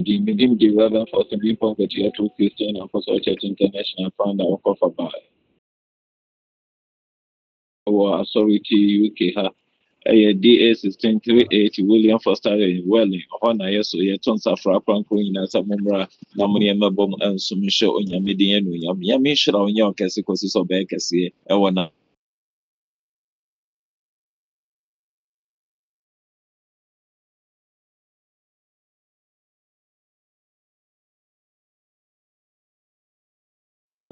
The medium the Reverend for the people that you to Christian Apostolic Church International Fund our cover by our authority UK ha. DA 1638 William Foster Welling on I so yet on Safra Franco in Samumra Namuni Mabom and Sumisho on Yamidian Yamisha on your Cassicos of Bekasi, Ewana.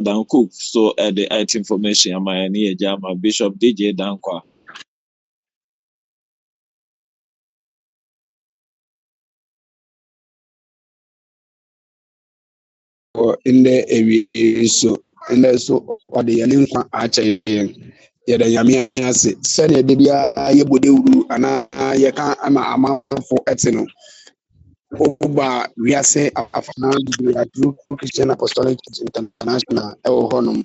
Dan Cook, so the IT information, my near Jama Bishop DJ Dankwa. In the area, so in the so or the Yalinqua Archer, yet the Yamias, Senna Debia, Yabudu, and Yaka Ama for Etino. Oba, we are saying Afana, Christian Apostolic International, El Honum.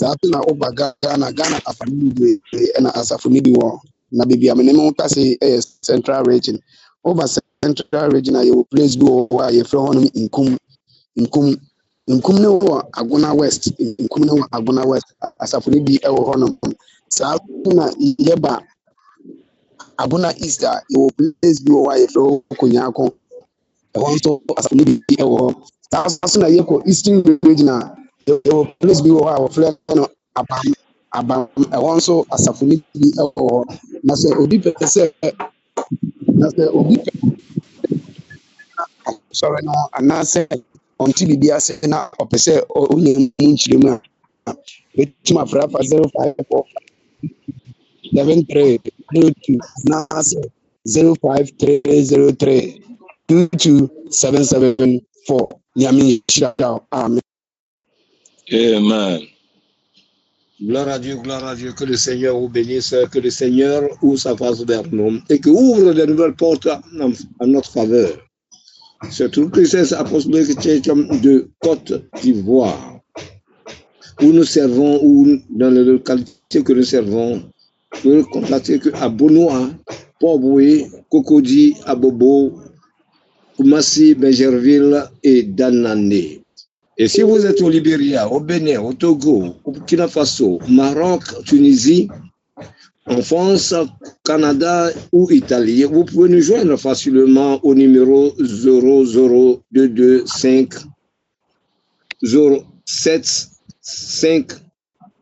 Tapina Oba Ghana, Afani, and Asafuni war. Nabibi, I'm in a central region. Over central region, I will place do why you throw on in Kum. Nkum ne wɔ Agona West, nkum ne wɔ Agona West, asafo bi wɔ hɔ nom. Saa na yɛba Agona East a yɛwɔ place bi wɔ hɔ a yɛfrɛ hɔ Konyaako. Ɛhɔ nso asafo bi wɔ hɔ. Saa nso na yɛkɔ Eastern Region a yɛwɔ place bi wɔ hɔ a wɔfrɛ no Abam. Ɛhɔ nso asafo bi wɔ hɔ. Na sɛ obi pɛ sɔre no anaasɛ ɔnti bibi ase na ɔpɛ sɛ ɔnyɛ mu nkyerɛ mu a ɛtumi afra afa 054 7302 anaasɛ 05303 22774 nyame nhyira amen. Amen. Gloire à Dieu, que le Seigneur vous bénisse, que le Seigneur ouvre sa face vers nous et que ouvre de nouvelles portes en notre faveur. Surtout que c'est Apostolic Church de Côte d'Ivoire, où nous servons, ou dans les localités que nous servons, nous contactons à Bonoa, Port-Boué, Cocody, Abobo, Koumassi, Benjerville et Danane. Et si vous êtes au Libéria, au Bénin, au Togo, au Burkina Faso, Maroc, Tunisie, en France, Canada ou Italie, vous pouvez nous joindre facilement au numéro 00225 07 5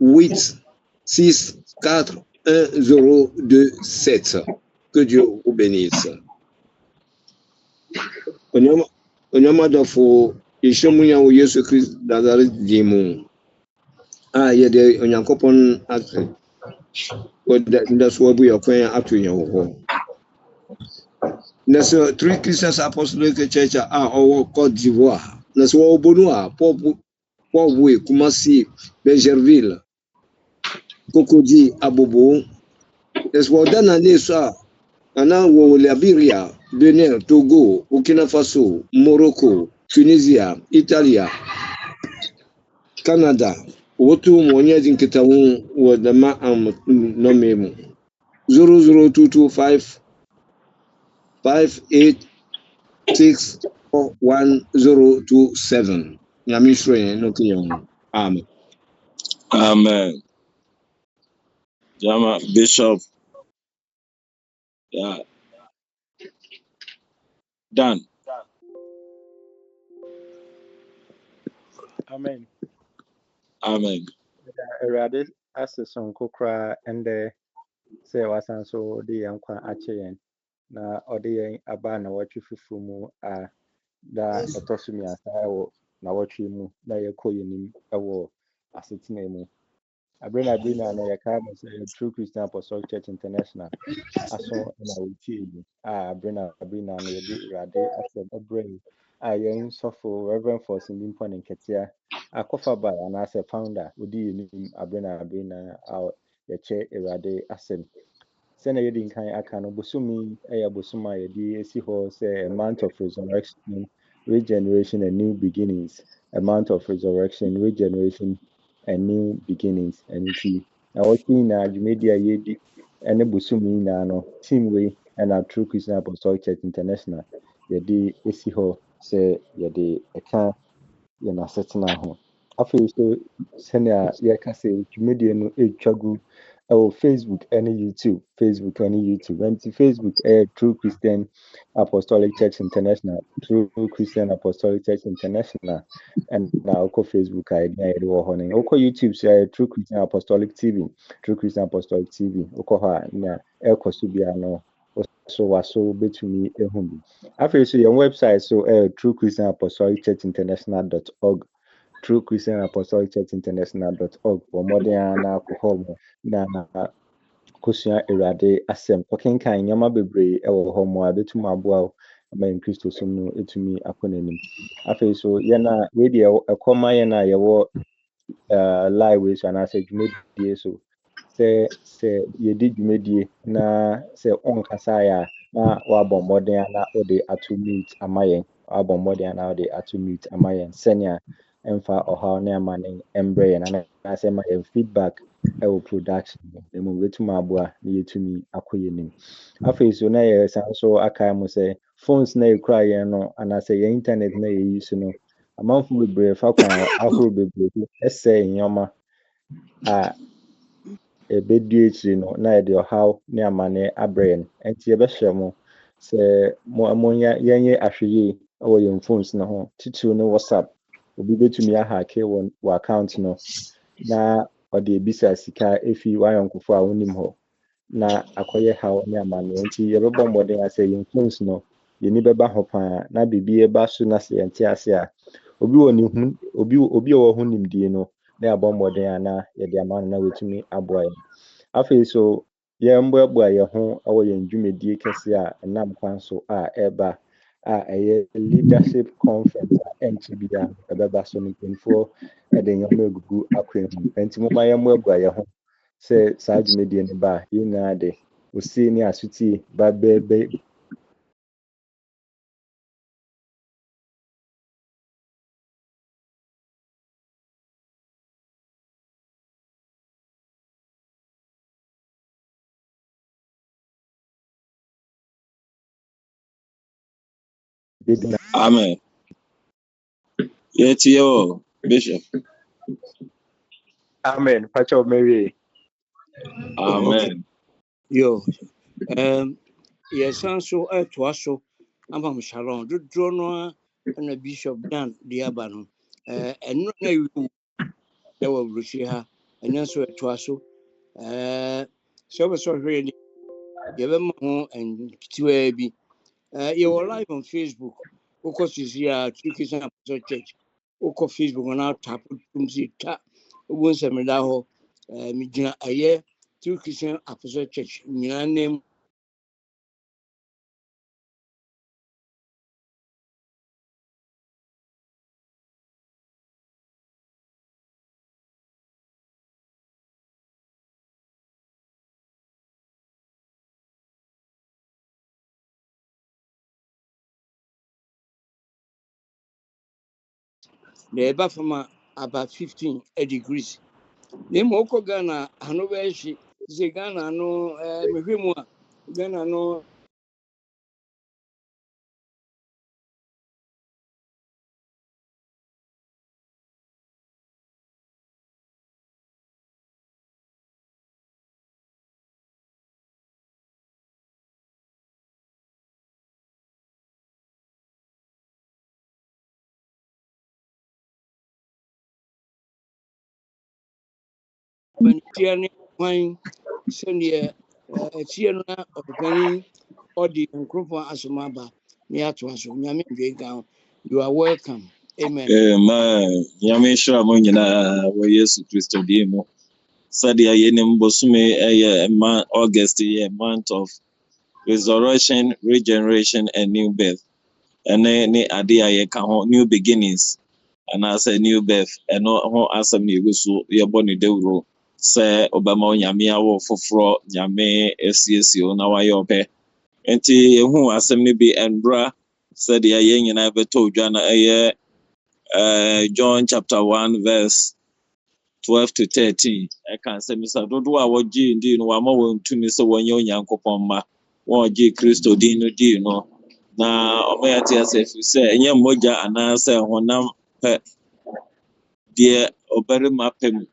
8 6 4 1 027. Que Dieu vous bénisse. Ishemunya wo Yesu Christ Nazareth dimu. Yede onyankopon ase. Wada so abu yakwan atonya wo. Naso three Christians Apostolic Church owo Côte d'Ivoire. Naso wo bonu a Port-Boué, Koumassi, Benjerville, Cocody, Abobo. Naso wo Danane so ana wo Liberia, Benin, Togo, Burkina Faso, Morocco, Tunisia, Italia, Canada, wotu mwenye zinkitawu wadama nomemu 00225 5864127. Nyamishwe no kinyo. Amen. Amen. Jama Bishop. Yeah. Done. Amen. Amen. Erade asison kokra ende se wasan so de yankwa acheyen na ode yen aba na watwe fufu mu a da etosumi asa wo na watwe mu na yekoyenim ewo asetena mu abrena na yaka say True Christian Apostolic Church International aso na wuti abrena na yedi erade asem obrel yen sofo Reverend for Simbimpo Nketia akofa ba na as a founder odi nim abrena yeche erade asem sena yedi nkan aka no bosumi bosuma yedi esi ho say a month of resurrection, regeneration and new beginnings, a month of resurrection, regeneration and new beginnings. And na working na media yedi ene bosumi na no team we and our True Christian Apostolic Church International yedi esi ho sɛ yɛde ɛka yɛn asetena ho. Afei so sɛnea yɛka sɛ dwumadie no ɛtwa gu ɛwɔ Facebook ne YouTube. Nti Facebook ɛyɛ True Christian Apostolic Church International, True Christian Apostolic Church International, and now wokɔ Facebook a yɛde wɔ hɔ no. Wokɔ YouTube so ɛyɛ True Christian Apostolic TV, wokɔ hɔ a na ɛkɔ so biara no so wobɛtumi ehu bi. Afei so yɛn website so ɛyɛ truechristianapostolicchurchinternational.org, truechristianapostolicchurchinternational.org. Wɔ mmɔden ara na akɔ hɔ mo na kosua Awurade asɛm, kɔkenkan nneɛma bebree ɛwɔ hɔ mo a bɛtumi aboa wo ama yɛn Kristo som no ɛtumi akɔ n'anim. Afei so yɛn a wei deɛ ɛkɔma yɛn a yɛwɔ live wei so anaasɛ dwumadie so, sɛ yɛdi dwumadie na sɛ ɔnkasa yɛ a na wabɔ mmɔden na wode ato mute ama yɛn, sɛnea ɛmfa ɔhaw ne amane ɛmbrɛ yɛn anaasɛ ma yɛn feedback ɛwɔ production no na mmom bɛtumi aboa na yɛtumi akɔ yɛn anim. Afei so na yɛsan so akae mo sɛ phones na yɛkura yɛn no anaasɛ yɛn internet na yɛyi so no, amanfo bebree fa kwan ahorow bebree ɛsɛe nneɛma a ɛbɛdi akyiri no na yɛde ɔhaw ne amane abrɛ yɛn. Nti yɛbɛhyɛ mo sɛ yɛnyɛ ahwɛyie ɛwɔ yɛn phones no ho. Titiriw ne WhatsApp, obi bɛtumi ahake wɔ account no na ɔde ebisa sika efi wayɔnkofo a wonim hɔ na akɔyɛ haw ne amane. Nti yɛbɛbɔ mmɔden asɛ yɛn phones no yɛni bɛba ho paa na biribi ɛba so na sɛ yɛnte ase a obi a ɔwɔ ho nimdie no na yɛabɔ mmɔden a na yɛde ama no na wɔtumi aboa yɛn. Afei so yɛmboaboa yɛn ho ɛwɔ yɛn dwumadie kɛse a ɛnam kwan so a ɛba a ɛyɛ leadership conference a ɛnkyɛ bia ɛbɛba so no, mpanyinfoɔ ɛde nneɛma egugu akwan mu. Nti momma yɛmboaboa yɛn ho sɛ saa dwumadie no ba a yɛn nyinaa de osie ne asotie ba bɛɛbɛ Amen. Yɛte yɛwɔ Bishop. Amen. Pacho Mary. Amen. Yo, yɛsan so ɛtoa so ama Shalom dodoɔ no na Bishop Dan de aba no ɛno na ɛwɔ Burukyiri ha ɛno nso ɛtoa so sɛ wobɛ sɛ ɔhwɛ yɛ yɛbɛma ho nketewa bi yɛwɔ live on Facebook wokɔ sisi a True Christian Apostolic Church wokɔ Facebook na tapo tum si ta wobu nsɛm da hɔ megyina ɛyɛ True Christian Apostolic Church nyinaa name the eba from about 15 degrees. Name Oko Ghana, Hanover, she Ghana no Mehimwa, Ghana no. When Tiani wine, send ye Tiana or Penny or the Uncropa Asumaba, near to us, Yamin Jagan. You are welcome. Amen. Amen. Nyame nhyira mo nyinaa wɔ Yesu Kristo din mu. Sɛdeɛ yɛnim bosome ɛyɛ August yɛ month of resurrection, regeneration and new birth. Ɛne ne ade a yɛka ho new beginnings anaasɛ new birth ɛno ho asɛm na yɛgu so yɛbɔ ne dawuro sɛ ɔbɛma wo nyame awɔ foforɔ, nyame asiesie wo na wayɛ ɔpɛ. Nti yɛhu asɛm no bi ɛndora sɛdeɛ yɛn nyinaa bɛtɔ odwa no ɛyɛ John chapter 1 verse 12 to 13. Ɛka sɛ misa dodoɔ a wɔgye din no wama wɔn tumi sɛ wɔnyɛ Onyankopɔn mma. Wɔn gye Kristo din no di no na ɔmo yɛ te ase fi sɛ ɛnyɛ mogya anaasɛ honam pɛ deɛ ɔbarima pɛ mu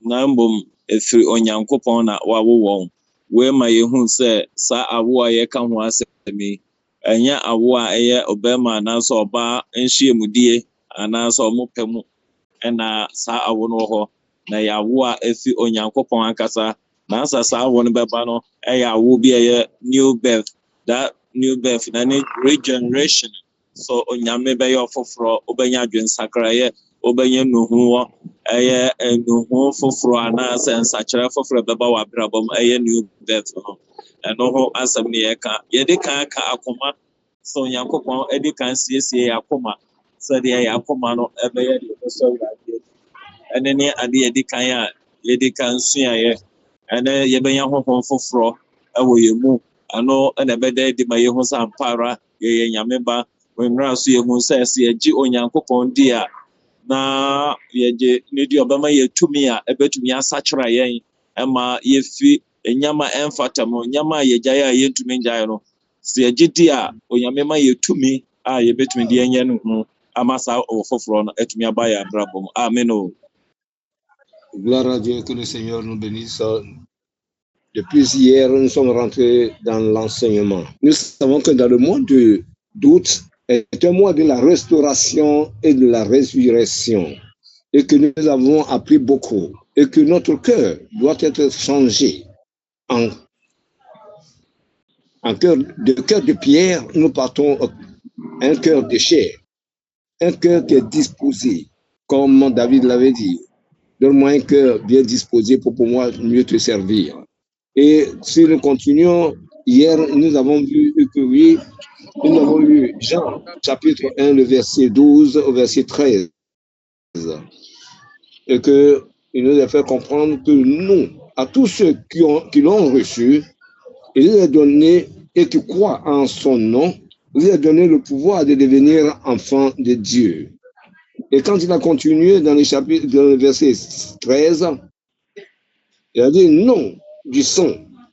na mbom efiri onyankopɔn na wawo wɔn wei ma yehu sɛ saa awo a yɛka ho asɛm yi ɛnyɛ awo a ɛyɛ ɔbarima anaasɛ ɔbaa nhyiamudie anaasɛ ɔmo pɛ mu ɛna saa awo no wɔ hɔ na ɛyɛ awo a efi onyankopɔn ankasa na asa saa awo no bɛba no ɛyɛ awo bi a ɛyɛ new birth that new birth na ne regeneration so onyame bɛyɛ ɔfoforɔ wobɛnya adwensakraeɛ wobɛnya nuhuwɔ ɛyɛ nuhu foforɔ anaasɛ nsakyerɛ foforɔ bɛba wɔ abrabɔ mu ɛyɛ new birth no ɛno ho asɛm ne yɛde kan ka akoma sɛ onyankopɔn ɛde kan siesie yɛ akoma sɛdeɛ yɛ akoma no ɛbɛyɛ deɛ ɔbɛsɔ awurade ɛne ne ade yɛde kan a yɛde kan suaeɛ ɛne yɛbɛnya honhom foforɔ ɛwɔ yɛn mu ɛno ɛna ɛbɛda adi ma yɛhu sɛ ampa ara yɛyɛ nyame ba wɔmmra so yɛhu sɛ sɛ yɛgye onyankopɔn di a na yɛgye ne di ɔbɛma yɛtumi a ɛbɛtumi asakyera yɛn ɛma yɛfi nyama ɛmfata mu nyama a yɛgyae a yɛntumi ngyae no sɛ yɛgye di a onyame ma yɛtumi a yɛbɛtumi de yɛnyɛ no ho ama saa ɔwɔ foforɔ no atumi aba yɛ abrabɔ mu amen o. Gloire à Dieu, que le Seigneur nous bénisse. Depuis hier, nous sommes rentrés dans l'enseignement. Nous savons que dans le mois d'août est un mois de la restauration et de la résurrection. Et que nous avons appris beaucoup. Et que notre cœur doit être changé en cœur de pierre. Nous partons un cœur de chair. Un cœur qui est disposé, comme David l'avait dit. Donne-moi un cœur bien disposé pour pouvoir mieux te servir. Et si nous continuons, hier, nous avons vu que oui, nous avons lu Jean, chapitre 1, le verset 12 au verset 13. Et qu'il nous a fait comprendre que nous, à tous ceux qui l'ont reçu, il nous a donné et qui croient en son nom, il nous a donné le pouvoir de devenir enfants de Dieu. Et quand il a continué dans le verset 13, il a dit non du sang,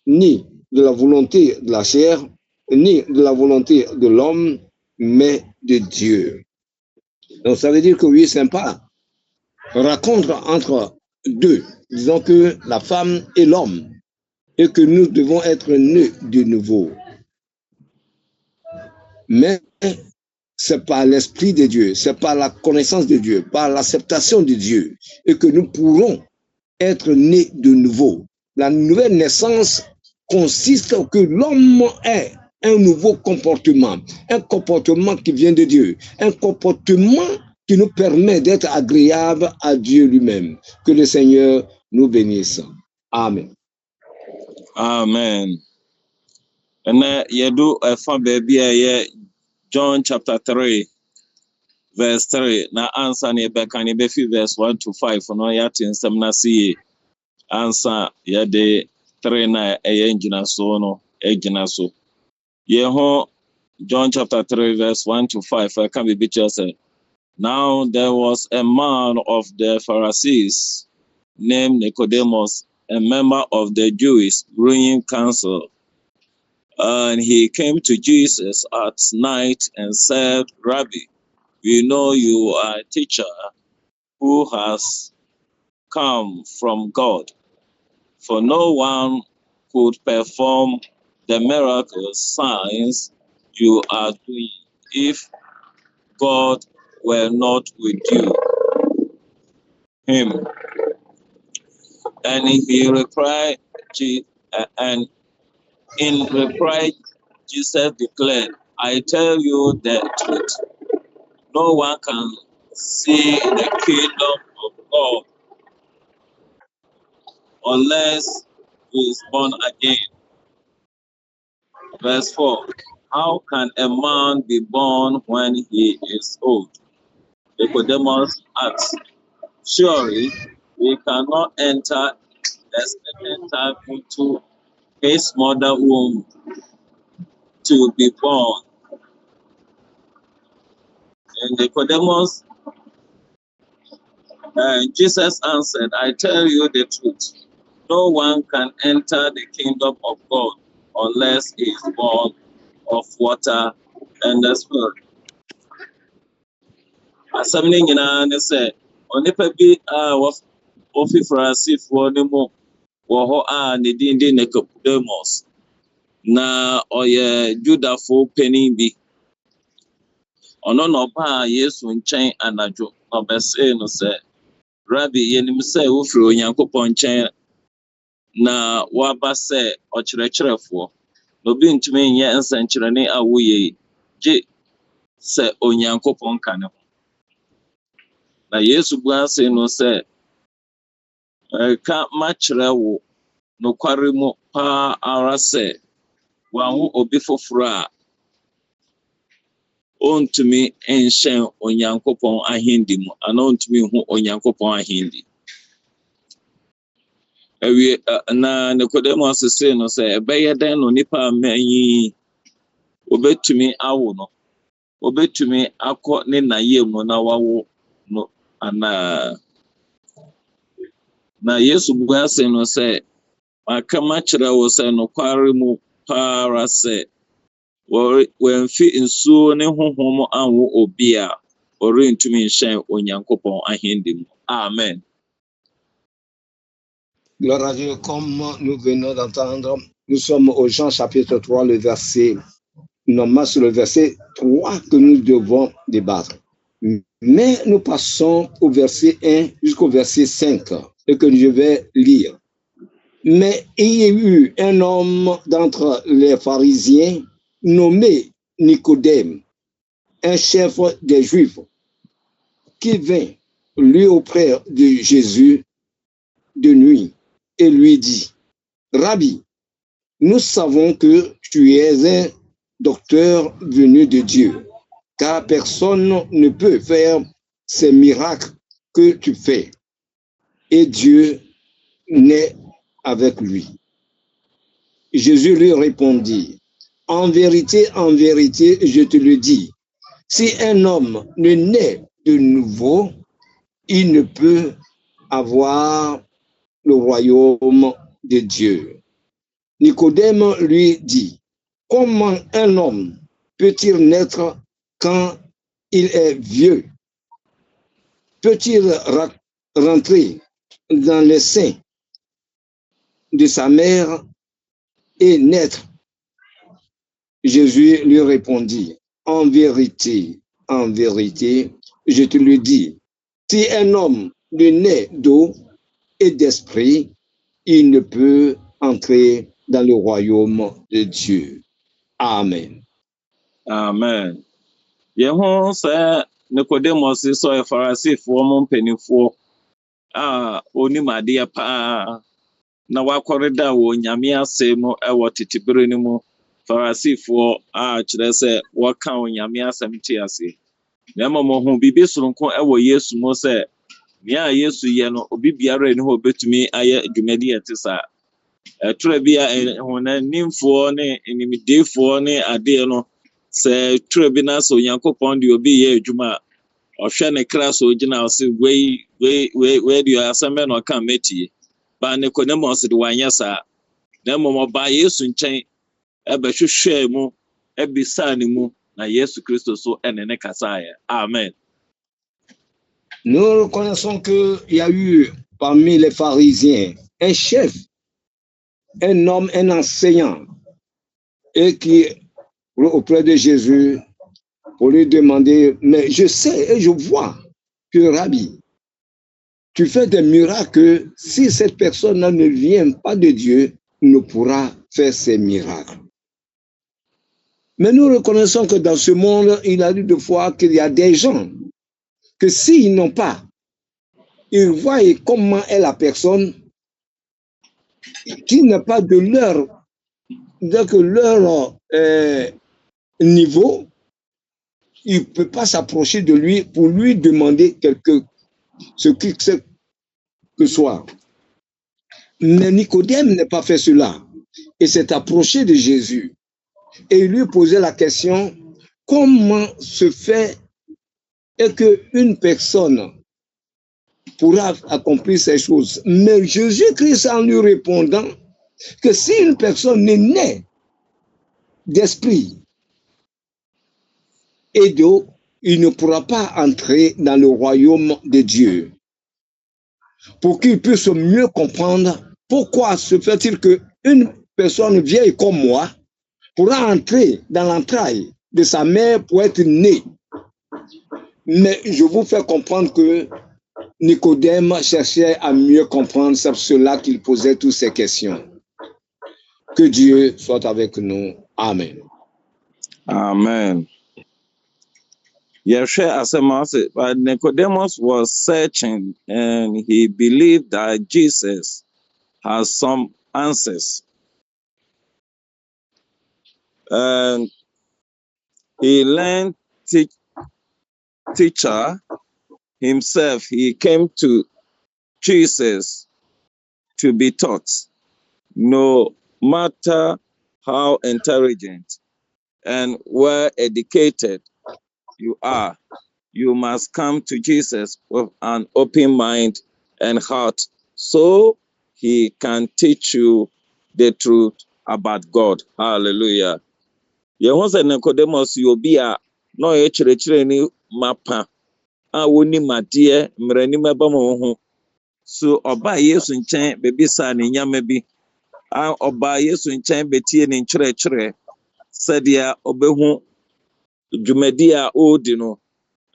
ni de la volonté de la chair, ni de la volonté de l'homme, mais de Dieu. Donc ça veut dire que oui, c'est pas rencontre entre deux, disons que la femme et l'homme, et que nous devons être nés de nouveau. Mais c'est par l'Esprit de Dieu, c'est par la connaissance de Dieu, par l'acceptation de Dieu, et que nous pourrons être nés de nouveau. La nouvelle naissance consiste que l'homme ait un nouveau comportement, un comportement qui vient de Dieu, un comportement qui nous permet d'être agréable à Dieu lui-même. Que le Seigneur nous bénisse. Amen. Amen. And you find baby John chapter 3 verse 3 na answer ne be kan be fi verse 1 to 5 no ya tin sam na see answer ya de 3 na engina so no egina so ye ho John chapter 3 verse 1 to 5 I can be just say now there was a man of the Pharisees named Nicodemus, a member of the Jewish ruling council. And he came to Jesus at night and said, Rabbi, we know you are a teacher who has come from God, for no one could perform the miracle signs you are doing if God were not with him. And he replied, and in reply, Jesus declared, I tell you the truth. No one can see the kingdom of God unless he is born again. Verse 4. How can a man be born when he is old? Nicodemus asked. Surely he cannot enter the second time into his mother womb to be born. And Nicodemus, Jesus answered, I tell you the truth. No one can enter the kingdom of God unless he is born of water and the Spirit. Asɛm no nyinaa ne sɛ onipa bi a ofi Farisifoɔ no mu wɔ hɔ a ne din de Nicodemus na ɔyɛ Judafo panin bi. Ɔno na ɔbaa Yesu nkyɛn anadwo na ɔbɛsee no sɛ, Rabbi, yɛnim sɛ wofiri Onyankopɔn nkyɛn na woaba sɛ ɔkyerɛkyerɛfoɔ. Na obi ntumi nyɛ nsɛnkyerɛnne a woyɛ yi, gye sɛ Onyankopɔn ka ne ho. Na Yesu buaa se no sɛ, ka makyerɛ wo nokware mu paa ara sɛ, wanwo obi foforɔ a ɔntumi nhyɛn Onyankopɔn ahendi mu, anaa ɔntumi nhu Onyankopɔn ahendi. Na Nicodemus se no sɛ, ɛbɛyɛ dɛn no nipa a manyi obetumi awo no, obetumi akɔ ne nayɛ mu na wawo no anaa. Na Yesu buaa se no sɛ, maka makyerɛ wo sɛ nokware mu paa ara sɛ, wɔmfi nsuo ne honhom anwo obi a ɔrentumi nhyɛn Onyankopɔn ahendi mu. Amen. Gloire à Dieu, comme nous venons d'entendre, nous sommes au Jean chapitre 3, le verset, normalement c'est le verset 3 que nous devons débattre. Mais nous passons au verset 1 jusqu'au verset 5 et que je vais lire. Mais il y a eu un homme d'entre les pharisiens nommé Nicodème, un chef des Juifs, qui vint lui auprès de Jésus de nuit et lui dit, Rabbi, nous savons que tu es un docteur venu de Dieu, car personne ne peut faire ces miracles que tu fais, et Dieu n'est avec lui. Jésus lui répondit, en vérité, je te le dis, si un homme ne naît de nouveau, il ne peut avoir le royaume de Dieu. Nicodème lui dit, comment un homme peut-il naître quand il est vieux? Peut-il rentrer dans les seins de sa mère et naître? Jésus lui répondit, en vérité, je te le dis, si un homme ne naît d'eau et d'esprit, il ne peut entrer dans le royaume de Dieu. Amen. Amen. Yɛho sɛ Nicodemus sɛ ɔyɛ Farisifoɔ mu mpanimfoɔ a onim adeɛ paa na wakɔre da wɔ Nyame ase mu ɛwɔ tetebere no mu. Farisifoɔ a kyerɛ sɛ wɔka Nyame asɛm te ase. Na mmom ho biribi soronko ɛwɔ Yesu mu sɛ nea Yesu yɛ no obi biara ne ho obetumi ayɛ dwumadi ɛte saa. Ɛtwerɛ bi a honanimfoɔ ne nimdefoɔ ne adeɛ no sɛ twerɛ bi na sɛ Onyankopɔn de obi yɛ adwuma a ɔhwɛ ne kra so gyina ɔse wei de asɛm bɛ na ɔka metie. Ba Nicodemus de wanyɛ saa. Na mmom ɔbaa Yesu nkyɛn ɛbɛhwehwɛ mu ɛbisaa ne mu na Yesu Kristo so ɛne ne kasaeɛ. Amen. Nous reconnaissons qu'il y a eu parmi les pharisiens un chef, un homme, un enseignant, et qui auprès de Jésus pour lui demander, mais je sais et je vois que Rabbi, tu fais des miracles, si cette personne ne vient pas de Dieu, ne pourra faire ces miracles. Mais nous reconnaissons que dans ce monde, il arrive de fois qu'il y a des gens que s'ils n'ont pas, ils voient comment est la personne qui n'est pas de leur niveau, il ne peut pas s'approcher de lui pour lui demander ce que soit. Mais Nicodème n'a pas fait cela. Il s'est approché de Jésus et il lui posait la question, comment se fait qu'une personne pourra accomplir ces choses? Mais Jésus-Christ en lui répondant que si une personne est née d'esprit, et donc il ne pourra pas entrer dans le royaume de Dieu. Pour qu'il puisse mieux comprendre pourquoi se fait-il qu'une personne vieille comme moi pourra entrer dans l'entraille de sa mère pour être née. Mais je vous fais comprendre que Nicodème cherchait à mieux comprendre, c'est pour cela qu'il posait toutes ces questions. Que Dieu soit avec nous. Amen. Amen. But Nicodemus was searching and he believed that Jesus has some answers. And he learned teacher himself. He came to Jesus to be taught. No matter how intelligent and well educated you are, you must come to Jesus with an open mind and heart so he can teach you the truth about God. Hallelujah. Yɛho sɛ Nicodemus yɛ obi a na ɔyɛ kyerɛkyerɛni mapa a wonim adeɛ mmaranim ɛba ma ho. So ɔbaa Yesu nkyɛn bɛbisaa ne nyama bi a ɔbaa Yesu nkyɛn bɛtie ne nkyerɛkyerɛ sɛdeɛ ɔbɛhu dwumadi a ɔredi no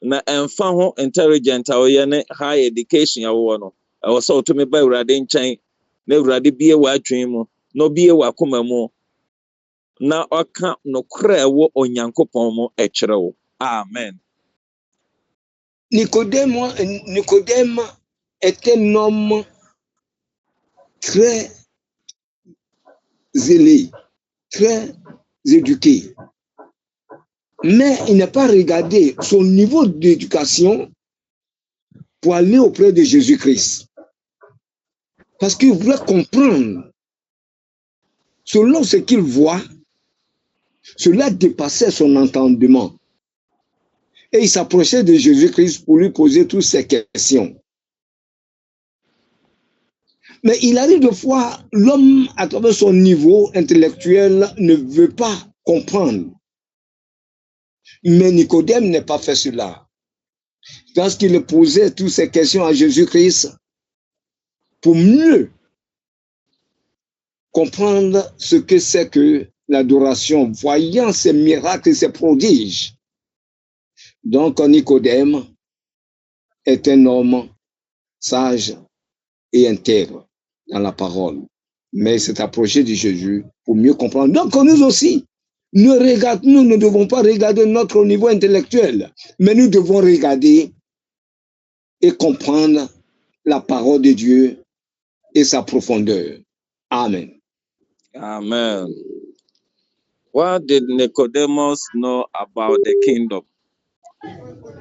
na ɛmfa ho intelligent a ɔyɛ ne high education a wɔwɔ no ɛwɔ sɛ ɔtumi ba Awurade nkyɛn na Awurade bie w'adwene mu na ɔbie w'akoma mu na ɔka nokorɛ a ɛwɔ Onyankopɔn mu ɛkyerɛ wo. Amen. Nicodème est un homme très zélé, très éduqué. Mais il n'a pas regardé son niveau d'éducation pour aller auprès de Jésus-Christ. Parce qu'il voulait comprendre. Selon ce qu'il voit, cela dépassait son entendement. Et il s'approchait de Jésus-Christ pour lui poser toutes ces questions. Mais il arrive de fois, l'homme, à travers son niveau intellectuel, ne veut pas comprendre. Mais Nicodème n'a pas fait cela. Parce qu'il posait toutes ces questions à Jésus-Christ pour mieux comprendre ce que c'est que l'adoration, voyant ces miracles et ces prodiges. Donc Nicodème est un homme sage et intègre dans la parole. Mais il s'est approché de Jésus pour mieux comprendre. Donc nous aussi, nous ne devons pas regarder notre niveau intellectuel, mais nous devons regarder et comprendre la parole de Dieu et sa profondeur. Amen. Amen. What did Nicodemus know about the kingdom?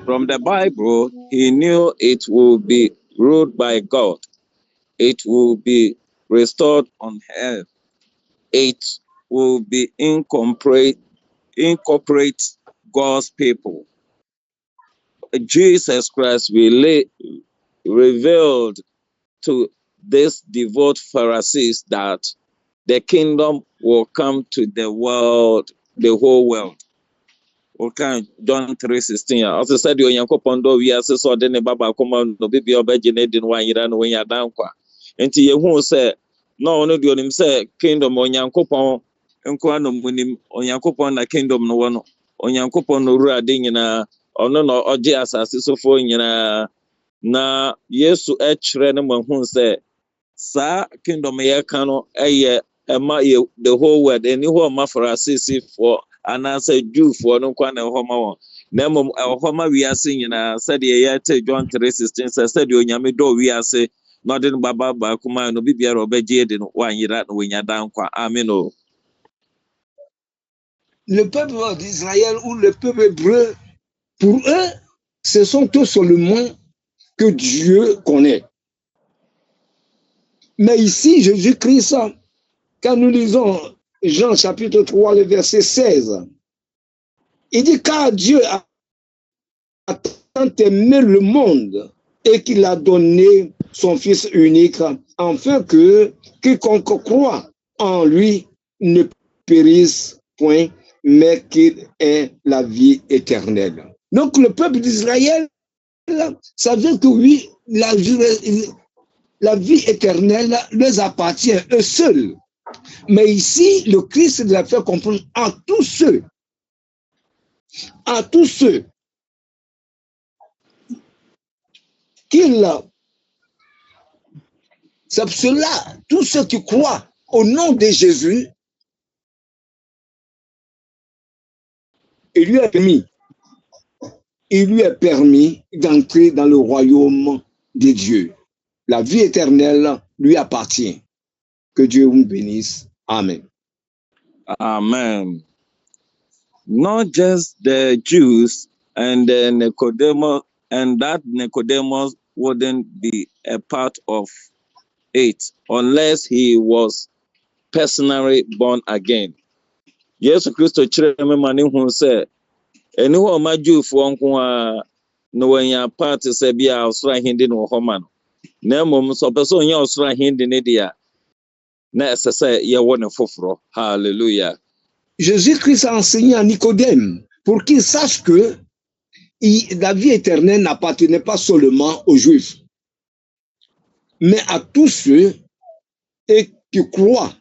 From the Bible, he knew it will be ruled by God. It will be restored on earth. It will be incorporate God's people. Jesus Christ revealed to these devout Pharisees that the kingdom will come to the world, the whole world. Okay, John 3:16. Also said the Onyankopɔn dɔ wiase sɛ ɔde ne ba baako ma no bi ɔbɛgye ne di no wanyera no wanya dankwa. Enti yehu sɛ na ɔno de onim sɛ kingdom Onyankopɔn nko ano munim Onyankopɔn na kingdom no wɔ no. Onyankopɔn no Awurade nyinaa ɔno na ɔgye asase sofo nyinaa na Yesu ɛkyerɛ no mahu sɛ saa kingdom yɛka no ɛyɛ ɛma the whole world ɛni hɔ ɔma Farisifo anaasɛ Jewfoɔ no nkwa na ɛhɔ ma wɔn na mmom ɛhɔ ma wiase nyinaa sɛdeɛ yɛte John 3:16 sɛ sɛdeɛ Onyame dɔ wiase na ɔde no baba baako ma no bibiara ɔbɛgye di no wanyera no wanya dankwa. Amen. Le peuple d'Israël ou le peuple hébreu, pour eux, ce sont tout seulement que Dieu connaît. Mais ici, Jésus-Christ, quand nous lisons Jean chapitre 3, le verset 16, il dit car Dieu a tant aimé le monde et qu'il a donné son Fils unique, afin que quiconque croit en lui ne périsse point, mais qu'il ait la vie éternelle. Donc le peuple d'Israël savait que oui, la vie éternelle leur appartient eux seuls. Mais ici, le Christ les a fait comprendre à tous ceux, c'est cela, tous ceux qui croient au nom de Jésus, il lui est permis d'entrer dans le royaume de Dieu. La vie éternelle lui appartient. Que Dieu vous bénisse. Amen. Amen. Not just the Jews and the Nicodemus, and that Nicodemus wouldn't be a part of it unless he was personally born again. Yesu Kristo kyerɛ me ma ne hu sɛ ɛne hɔ ɔma Jewfoɔ nko a na wɔanya part sɛ bi a ɔsoro ahende ne wɔ hɔ ma no. Na mmom sɛ ɔpɛ sɛ ɔnyɛ ɔsoro ahende ne deɛ na ɛsɛ sɛ yɛwɔ ne foforɔ. Hallelujah. Jésus-Christ a enseigné à Nicodème pour qu'il sache que la vie éternelle n'appartenait pas seulement aux Juifs, mais à tous ceux qui croient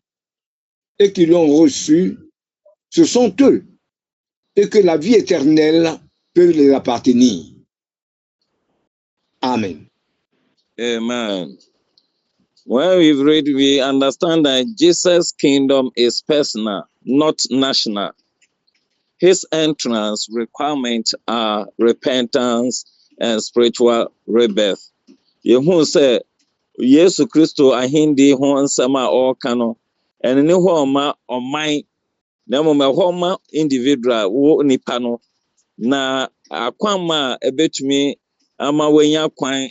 et qui l'ont reçu, ce sont eux, et que la vie éternelle peut les appartenir. Amen. Amen. When we read, we understand that Jesus' kingdom is personal, not national. His entrance requirements are repentance and spiritual rebirth. Yehu say Yesu Kristo ahindi ho nsɛm a ɔreka no ɛne ne hɔ ɔma ɔman na mmom ɛhɔ ma individual wo nipa no na akwan ma ɛbɛtumi ama wanya kwan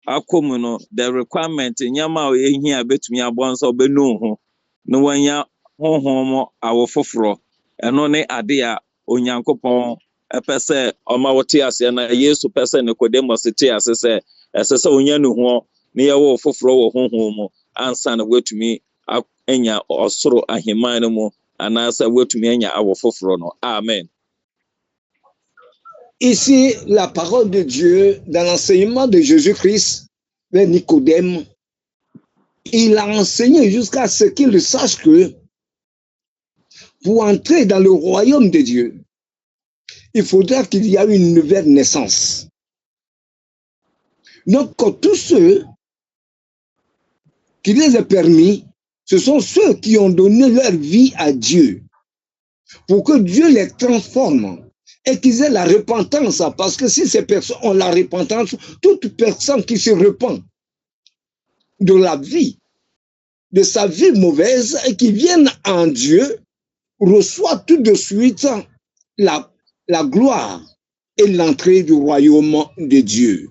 akɔ mu no the requirement nyama a ɛhia ɛbɛtumi abɔ nso ɔbɛnu ho na wanya honhom awo foforɔ ɛno ne ade a onyankopɔn ɛpɛ sɛ ɔma wote ase na Yesu pɛ sɛ Nicodemus te ase sɛ ɛsɛ sɛ onya ne ho na yɛwɔ foforɔ wɔ honhom mu ansa na wetumi anya ɔsoro aheman no mu anaasɛ wetumi anya awo foforɔ no. Amen. Ici, la parole de Dieu, dans l'enseignement de Jésus-Christ vers Nicodème, il a enseigné jusqu'à ce qu'il sache que pour entrer dans le royaume de Dieu, il faudra qu'il y ait une nouvelle naissance. Donc, tous ceux qui les a permis, ce sont ceux qui ont donné leur vie à Dieu pour que Dieu les transforme et qu'ils aient la repentance. Parce que si ces personnes ont la repentance, toute personne qui se repent de la vie, de sa vie mauvaise et qui vienne en Dieu, reçoit tout de suite la gloire et l'entrée du royaume de Dieu.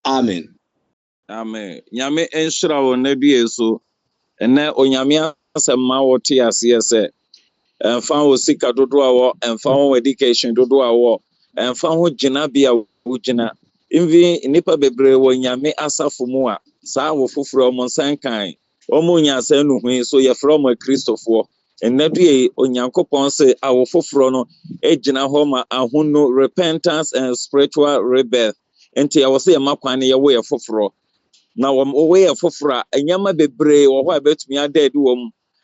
Amen. Amen. Nyame enhyira wo na due so ene onyame asɛm wo te aseɛ sɛ ɛmfa wo sika dodo a wɔ ɛmfa wo education dodo a wɔ ɛmfa ho gyina bia wo gyina invi nipa bebree wɔ nyame asafo mu a saa wo foforɔ mo nsan kan ɔmo nya asɛn no hu so yɛfrɛ mo kristofoɔ ene due onyankopɔn sɛ awo foforɔ no egyina hɔ ma ahono repentance and spiritual rebirth enti yɛwɔ sɛ yɛma kwan ne yɛwɔ yɛ foforɔ na wɔwɔ yɛ foforɔ a nyama bebree wɔ hɔ a betumi ada adi wɔ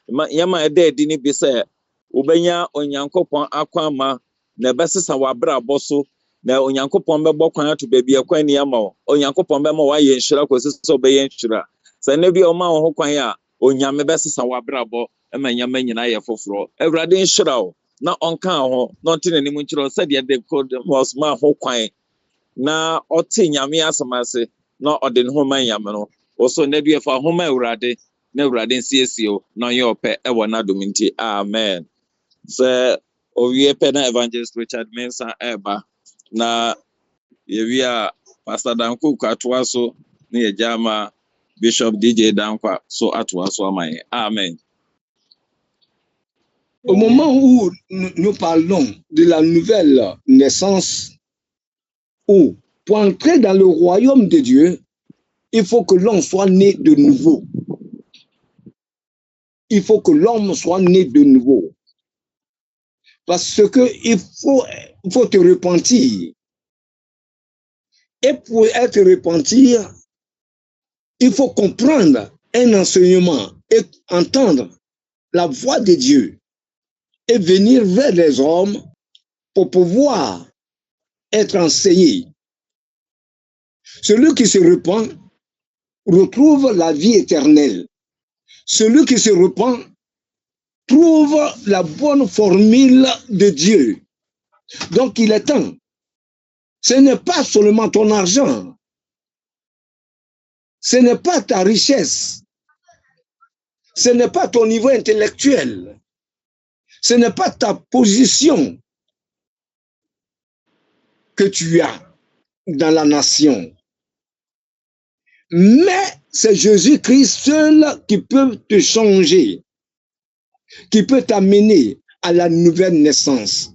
mu nyama ada adi ne bi sɛ wobɛnya onyankopɔn akwama na ɛbɛsesa w'abrabɔ so na onyankopɔn bɛbɔ kwan ato baabi akwan ni ama wo onyankopɔn bɛma wayɛ nhyira kɔsi sɛ ɔbɛyɛ nhyira sɛ ne bi ɔma wo ho kwan a onyame bɛsesa w'abrabɔ ma nyama nyina yɛ foforɔ awurade nhyira wo na ɔnka ho na ɔte n'anim nkyerɛ sɛdeɛ de Nicodemus ma ho kwan na ɔte nyame asɛm ase na ɔde ne ho ma nyame no ɔso ne bi fa ho ma awurade na awurade nsiesie wo na ɔyɛ ɔpɛ ɛwɔ n'adom nti. Amen. Sɛ owie pɛ na Evangelist Richard Mensah ɛba na yɛwie a Pastor Danko atoa so na yɛgya ma Bishop DJ Dankwa so atoa so ama yɛn. Amen. Au moment où nous parlons de la nouvelle naissance, où pour entrer dans le royaume de Dieu, il faut que l'homme soit né de nouveau. Il faut que l'homme soit né de nouveau. Parce que il faut te repentir. Et pour être repenti, il faut comprendre un enseignement et entendre la voix de Dieu et venir vers les hommes pour pouvoir être enseigné. Celui qui se repent retrouve la vie éternelle. Celui qui se repent trouve la bonne formule de Dieu. Donc il est temps. Ce n'est pas seulement ton argent. Ce n'est pas ta richesse. Ce n'est pas ton niveau intellectuel. Ce n'est pas ta position que tu as dans la nation. Mais c'est Jésus-Christ seul qui peut te changer, qui peut t'amener à la nouvelle naissance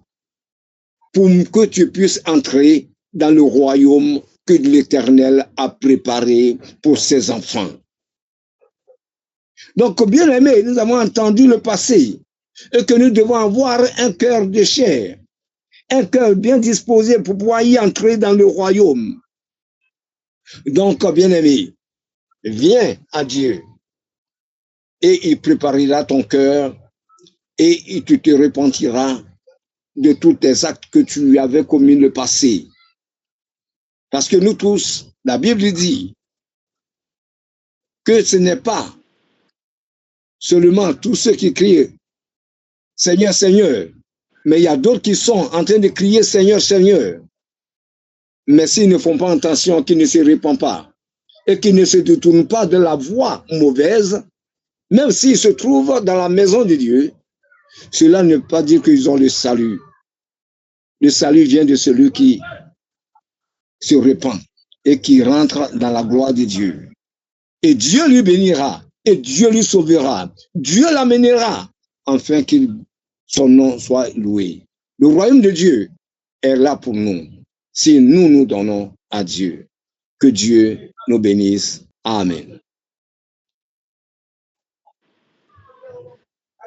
pour que tu puisses entrer dans le royaume que l'Éternel a préparé pour ses enfants. Donc, bien aimé, nous avons entendu le passé et que nous devons avoir un cœur de chair, un cœur bien disposé pour pouvoir y entrer dans le royaume. Donc, bien aimé, viens à Dieu et il préparera ton cœur et tu te repentiras de tous tes actes que tu avais commis le passé. Parce que nous tous, la Bible dit que ce n'est pas seulement tous ceux qui crient Seigneur, Seigneur, mais il y a d'autres qui sont en train de crier Seigneur, Seigneur. Mais s'ils ne font pas attention, qu'ils ne se répandent pas et qu'ils ne se détournent pas de la voie mauvaise, même s'ils se trouvent dans la maison de Dieu, cela ne veut pas dire qu'ils ont le salut. Le salut vient de celui qui se répand et qui rentre dans la gloire de Dieu. Et Dieu lui bénira, et Dieu lui sauvera, Dieu l'amènera, afin que son nom soit loué. Le royaume de Dieu est là pour nous, si nous nous donnons à Dieu. Que Dieu nous bénisse. Amen.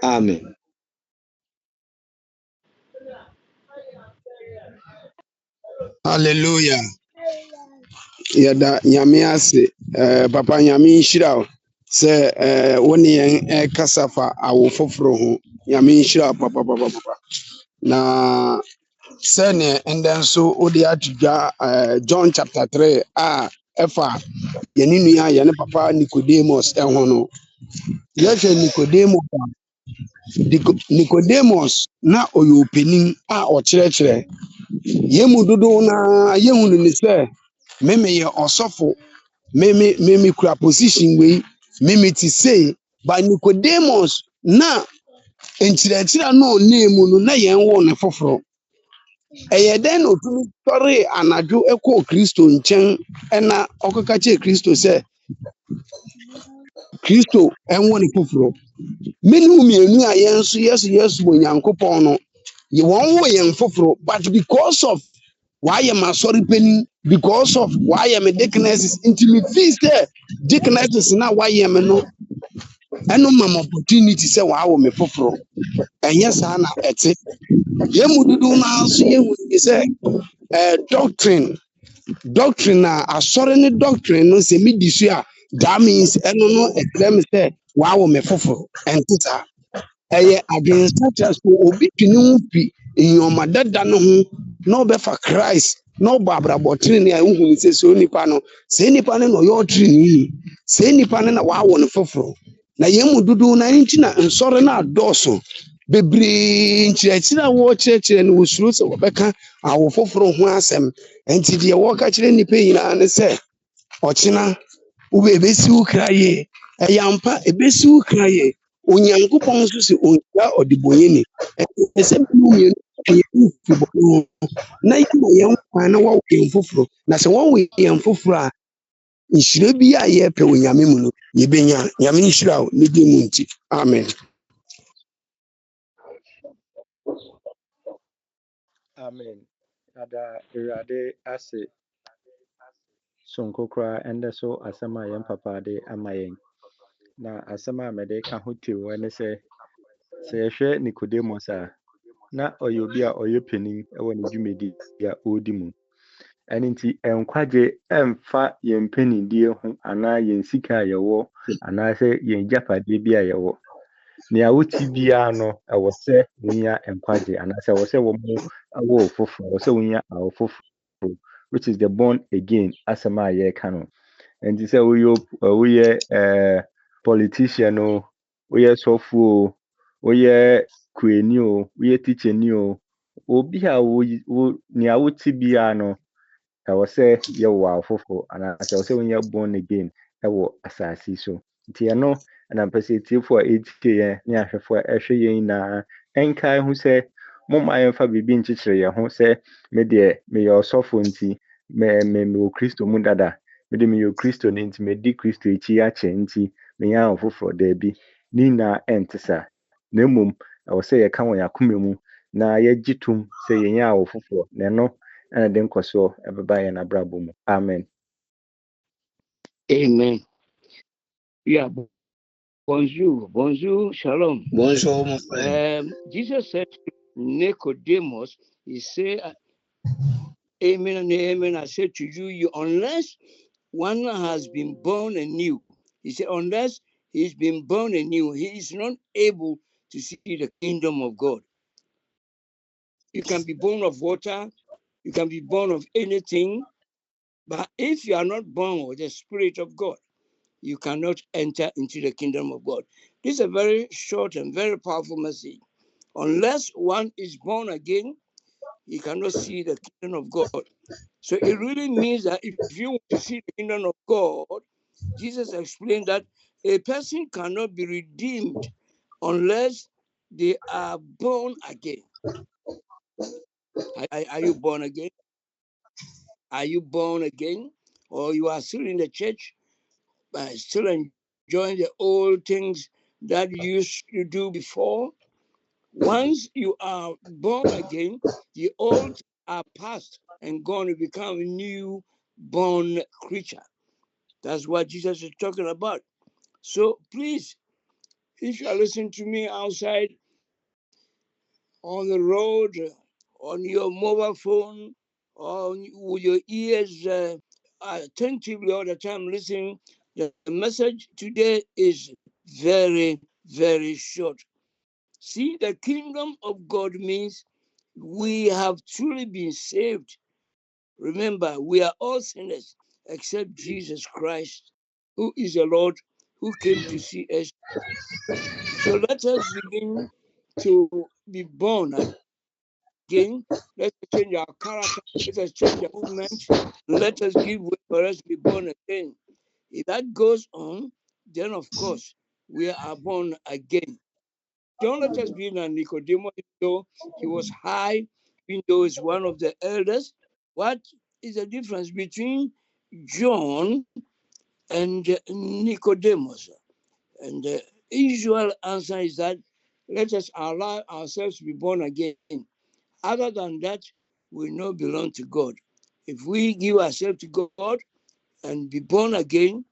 Amen. Hallelujah. Yɛda nyame ase. Papa nyame nhyira wo sɛ wo ne yɛn kasa fa awo foforɔ ho. Nyame nhyira wo papapapapa. Na sɛneɛ ndɛ nso wode ato dwa John chapter 3 a ɛfa yɛne nua a yɛne papa Nicodemus ho no. Yɛhwɛ Nicodemus a Nicodemus na ɔyɛ ɔpanin a ɔkyerɛkyerɛ. Yɛmu dodow na yɛhunu ne sɛ meyɛ ɔsɔfo, me kura position wei, me te sei, but Nicodemus na nkyerɛkyerɛ no ɔnam mu no na yɛn wo ne foforɔ. Ɛyɛ dɛn na otumi sɔre anadwo kɔɔ Kristo nkyɛn ɛna ɔkɔka kyerɛ Kristo sɛ Kristo ɛnwo ne foforɔ. Mene mmienu a yɛn nso yɛso wɔ Nyankopɔn no, wɔn wo yɛn foforɔ, but because of wayɛ m'asɔre panin, because of wayɛ me deaconesses, nti me feel sɛ deaconesses na wayɛ me no ɛno ma me opportunity sɛ wawo me foforɔ. Ɛnyɛ saa na ɛte. Yɛmu dodow na nso yɛhu sɛ doctrine a asɔre ne doctrine no sɛ medi so a that means ɛno no ɛkyerɛ me sɛ wawo me foforɔ. Ɛnte saa. Ɛyɛ adwensakyerɛ so obi twene ho fi nneɛma dada no ho na ɔbɛfa Christ na ɔbɔ abrabɔtene ne a wohu sɛ sɛ onipa no na ɔyɛ ɔtene sɛ nipa no na wawo ne foforɔ. Na yɛmu dodow na nti na nsɔre na adɔɔso bebree nkyerɛkyerɛ a wɔkyerɛkyerɛ no wɔsuro sɛ wɔbɛka awo foforɔ ho asɛm. Nti deɛ wɔka kyerɛ nipa nyinaa ne sɛ ɔkyena ebesi wo kra yie. Ɛyɛ ampa ebesi wo kra yie. Onyankopɔn nso sɛ ɔnhyira ɔdebɔnyɛni. Ɛsɛ mmienu ɛyɛ mfi bɔne ho na yɛma yɛn kwan na wɔwo yɛn foforɔ. Na sɛ wɔwo yɛn foforɔ a nhyira bi a yɛpɛ wɔ Nyame mu no yɛbɛnya. Nyame nhyira wo ne din mu nti. Amen. Amen. Ada Awurade ase sonko koraa ɛndɛ so asɛm a yɛn papa de ama yɛn. Na asɛm a mede ka ho tio ne sɛ yɛhwɛ Nicodemus a na ɔyɛ obi a ɔyɛ panin wɔ ne dwumadi a ɔredi mu. Ɛno nti nkwagye mfa yɛn mpanindie ho anaa yɛn sika a yɛwɔ anaasɛ yɛn agyapadeɛ bi a yɛwɔ. Nea wote biara no ɛwɔ sɛ wonya nkwagye anaasɛ ɛwɔ sɛ wɔn awo foforɔ, ɛwɔ sɛ wonya awo foforɔ, which is the born again asɛm a yɛreka no. Nti sɛ woyɛ politician o, woyɛ sɔfo o, woyɛ kueni o, woyɛ tikyani o, obi a nea wote biara no ɛwɔ sɛ yɛwɔ awo foforɔ anaasɛ ɛwɔ sɛ wonya born again ɛwɔ asase so. Nti ɛno na mpɛ sɛ etiefoɔ a etie yɛn ne ahwɛfoɔ a ɛhwɛ yɛn nyinaa ɛnkae ho sɛ momma yɛmfa biribi nkyekyere yɛn ho sɛ me deɛ meyɛ ɔsɔfo nti mewɔ Kristo mu dada, mede meyɛ Kristo no nti medi Kristo akyi akyɛ nti menya awo foforɔ. Daabi, ne nyinaa ɛnte saa. Na mmom ɛwɔ sɛ yɛka wɔ yɛn akoma mu na yɛgye tom sɛ yɛnya awo foforɔ, na ɛno ɛna de nkɔsoɔ ɛbɛba yɛn abrabɔ mu. Amen. Amen. Yeah. Bonjour, shalom. Bonjour, mon frère. Jesus said to Nicodemus, he said, amen and amen, I say to you, unless one has been born anew, he said, unless he's been born anew, he is not able to see the kingdom of God. You can be born of water, you can be born of anything, but if you are not born with the Spirit of God, you cannot enter into the kingdom of God. This is a very short and very powerful message. Unless one is born again, he cannot see the kingdom of God. So it really means that if you want to see the kingdom of God, Jesus explained that a person cannot be redeemed unless they are born again. Are you born again? Are you born again? Or you are still in the church, but still enjoying the old things that you used to do before? Once you are born again, the old are past and gone to become a new born creature. That's what Jesus is talking about. So please, if you are listening to me outside, on the road, on your mobile phone, or with your ears attentively all the time listening, the message today is very, very short. See, the kingdom of God means we have truly been saved. Remember, we are all sinners except Jesus Christ, who is the Lord, who came to see us. So let us begin to be born again. Let us change our character. Let us change our movement. Let us give way for us to be born again. If that goes on, then of course we are born again. Don't let us be in a Nicodemus, though he was high, even though he's one of the elders. What is the difference between John and Nicodemus? And the usual answer is that let us allow ourselves to be born again. Other than that, we not belong to God. If we give ourselves to God and be born again,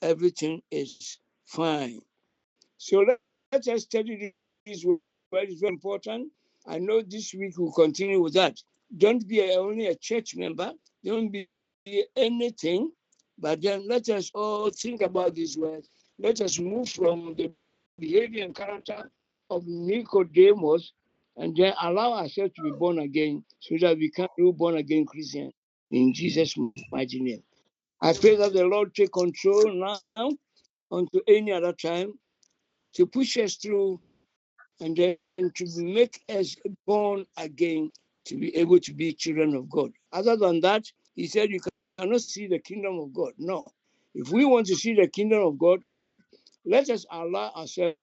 everything is fine. So let us study this word. It's very important. I know this week we'll continue with that. Don't be only a church member. Don't be anything. But then let us all think about this word. Let us move from the behavior and character of Nicodemus and then allow ourselves to be born again so that we can be born again Christians in Jesus' mighty name. I pray that the Lord take control now until any other time to push us through and then to make us born again to be able to be children of God. Other than that, he said you cannot see the kingdom of God. No. If we want to see the kingdom of God, let us allow ourselves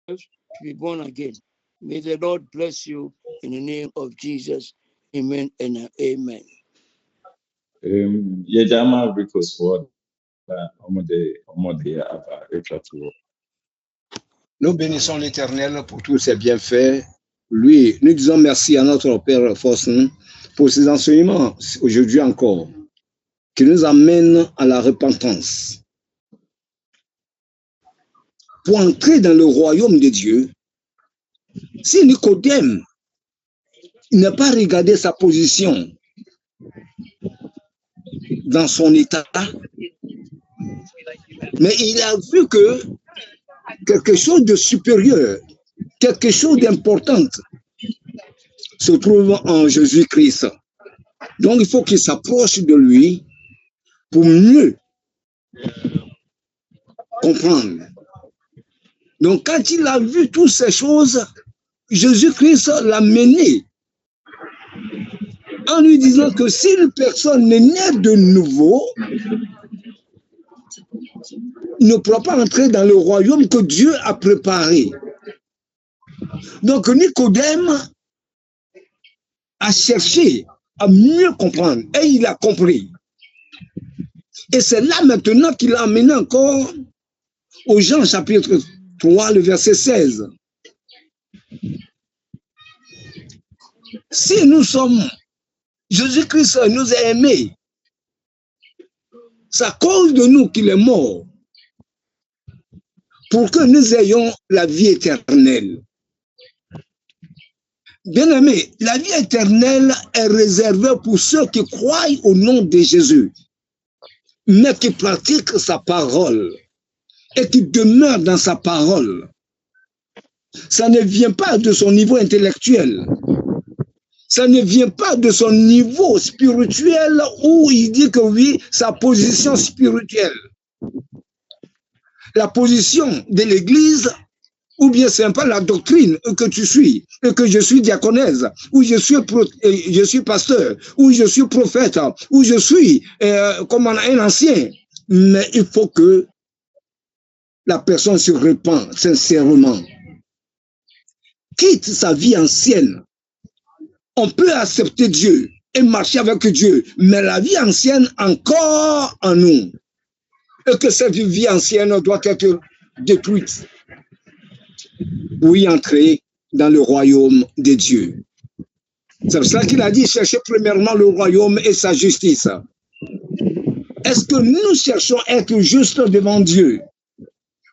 to be born again. May the Lord bless you in the name of Jesus. Amen and amen. Yejama because for Nous bénissons l'Éternel pour tous ses bienfaits. Lui, nous disons merci à notre Père Forsen pour ses enseignements aujourd'hui encore, qui nous amènent à la repentance. Pour entrer dans le royaume de Dieu, si Nicodème il n'a pas regardé sa position dans son état, mais il a vu que quelque chose de supérieur, quelque chose d'important se trouve en Jésus-Christ. Donc, il faut qu'il s'approche de lui pour mieux comprendre. Donc, quand il a vu toutes ces choses, Jésus-Christ l'a mené en lui disant que si une personne n'est née de nouveau, il ne pourra pas entrer dans le royaume que Dieu a préparé. Donc, Nicodème a cherché à mieux comprendre et il a compris. Et c'est là maintenant qu'il a amené encore au Jean chapitre 3, le verset 16. Si nous sommes, Jésus-Christ nous a aimés, c'est à cause de nous qu'il est mort pour que nous ayons la vie éternelle. Bien-aimés, la vie éternelle est réservée pour ceux qui croient au nom de Jésus, mais qui pratiquent sa parole et qui demeurent dans sa parole. Ça ne vient pas de son niveau intellectuel. Ça ne vient pas de son niveau spirituel où il dit que oui, sa position spirituelle. La position de l'Église, ou bien c'est pas la doctrine que tu suis, et que je suis diaconesse, ou je suis pasteur, ou je suis prophète, ou je suis comme un ancien. Mais il faut que la personne se repent sincèrement. Quitte sa vie ancienne. On peut accepter Dieu et marcher avec Dieu, mais la vie ancienne encore en nous. Et que cette vie ancienne doit être détruite pour y entrer dans le royaume de Dieu. C'est pour ça qu'il a dit, cherchez premièrement le royaume et sa justice. Est-ce que nous cherchons à être justes devant Dieu?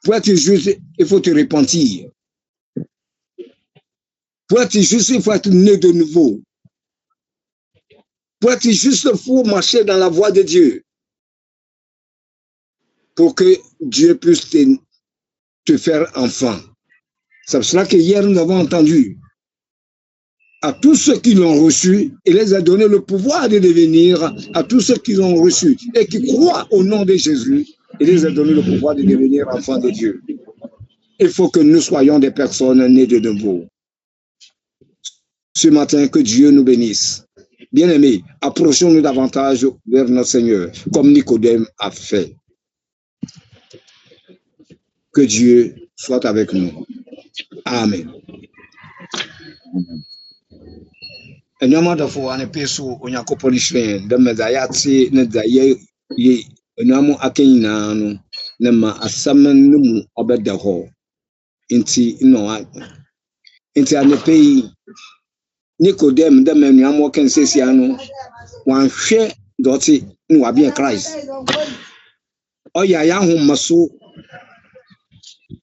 Pour être juste, il faut te repentir. Pour être juste, il faut être né de nouveau. Pour être juste, il faut marcher dans la voie de Dieu. Pour que Dieu puisse te faire enfant. C'est pour cela que hier nous avons entendu à tous ceux qui l'ont reçu, il les a donné le pouvoir de devenir, à tous ceux qui l'ont reçu et qui croient au nom de Jésus, il les a donné le pouvoir de devenir enfants de Dieu. Il faut que nous soyons des personnes nées de nouveau. Ce matin, que Dieu nous bénisse. Bien-aimés, approchons-nous davantage vers notre Seigneur, comme Nicodème a fait. Que Dieu soit avec nous. Amen. Enyama dafo ane peso onyakopɔ ne hyerɛn dɛ mɛdza yɛate ne dza yɛ enuamu aka nyinaa no ne ma asɛm no mu ɔbɛda hɔ nti anɔpa yi Nicodem dɛ ma enuamu ɔka nsesia no wanhwɛ dɔte ne wabɛn Christ ɔyɛ ayɛ ahoma so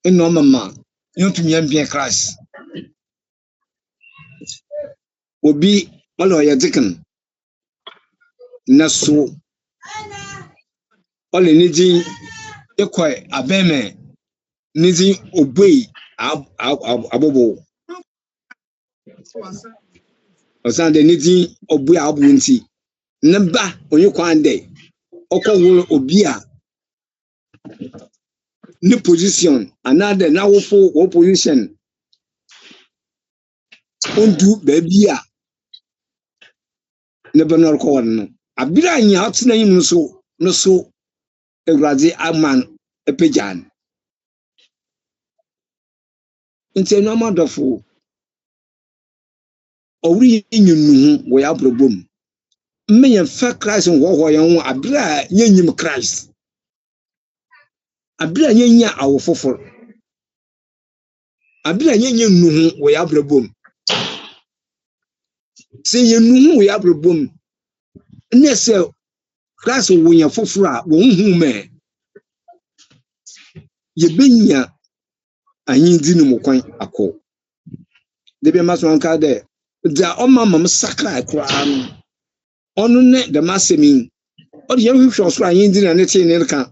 nnɔɔma yɛntumi ambɛn Christ obi ɔlɛ ɔyɛ dikin na so ɔlɛ ne din ekɔ abɛmɛ ne din obei abobo ɔsan de ne din obei abo nti ne ba onye kwan dɛ ɔkɔwo obi a ne position another na wo position ondu baabi a ne bɛnɔr kɔwɔ no abira nya ɔtena yim no so Ewurade aman epagyan nti no amadɔfo ɔwuri nyinu wɔ ya probom mmenya fa Christ wɔhɔ yɛn ho abira nyanyim Christ abira nyanya awo fofor abira nyanya nuhu wɔ ya probom se yenu wɔ ya probom ne sɛ Christ wɔ ya fofor a wɔn hu me yebenya anyindi no mokwan akɔ de be maso anka de da ɔmama sakra koraa no ɔno ne dɛm asɛm yi ɔde yɛhwehwɛ ɔsoro a yɛndi na ne tee ne ka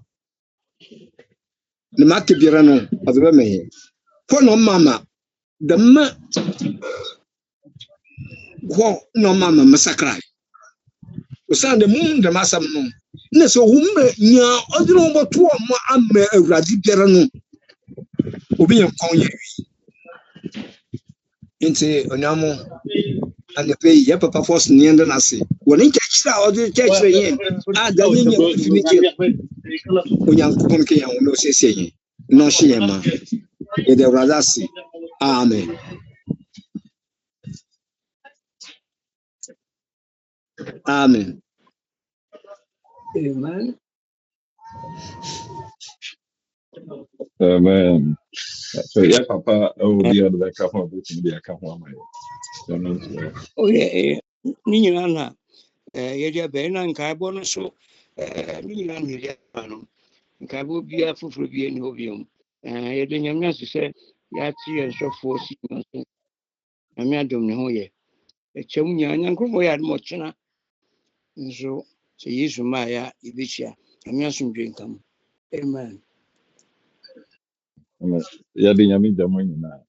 ne ma aka biara no ɔde bɛma yɛ kɔ na ɔmama dɛm hɔ na ɔmama me sakra osan de mum dɛm asɛm no na sɛ ɔwo mmerɛ nyaa ɔde no wɔbɔto ɔmo ama awurade biara no obi yɛ nkɔn yɛ nti onyamo anɛpɛ yi yɛ papa fɔs ne yɛnda no ase wɔne nkyɛkyerɛ a ɔde kyɛkyerɛ yɛn a da ne nya fini gye onyankopɔn ke yɛn ho na ɔsiesie yɛn na ɔhye yɛn ma yɛde awurade ase amen amen Amen. Amen. So yeah, Papa, oh dear, the back of the account one. Oh yeah, ni nyina na yɛde abɛn na nkaebɔ no so ni nyina na yɛde aba no nkaebɔ biara foforɔ bi ani hɔ biom yɛde nyame ase sɛ yɛate yɛn sɔfoɔ si no so nyame adom ne ho yɛ ɛkyɛm nyinaa nyankorɔfoɔ yɛ adom ɔkyena nso sɛ yesu maa yɛ a yɛbɛhyia nyame asomdwe nka mu amen. Yeah, the Yami Jamon.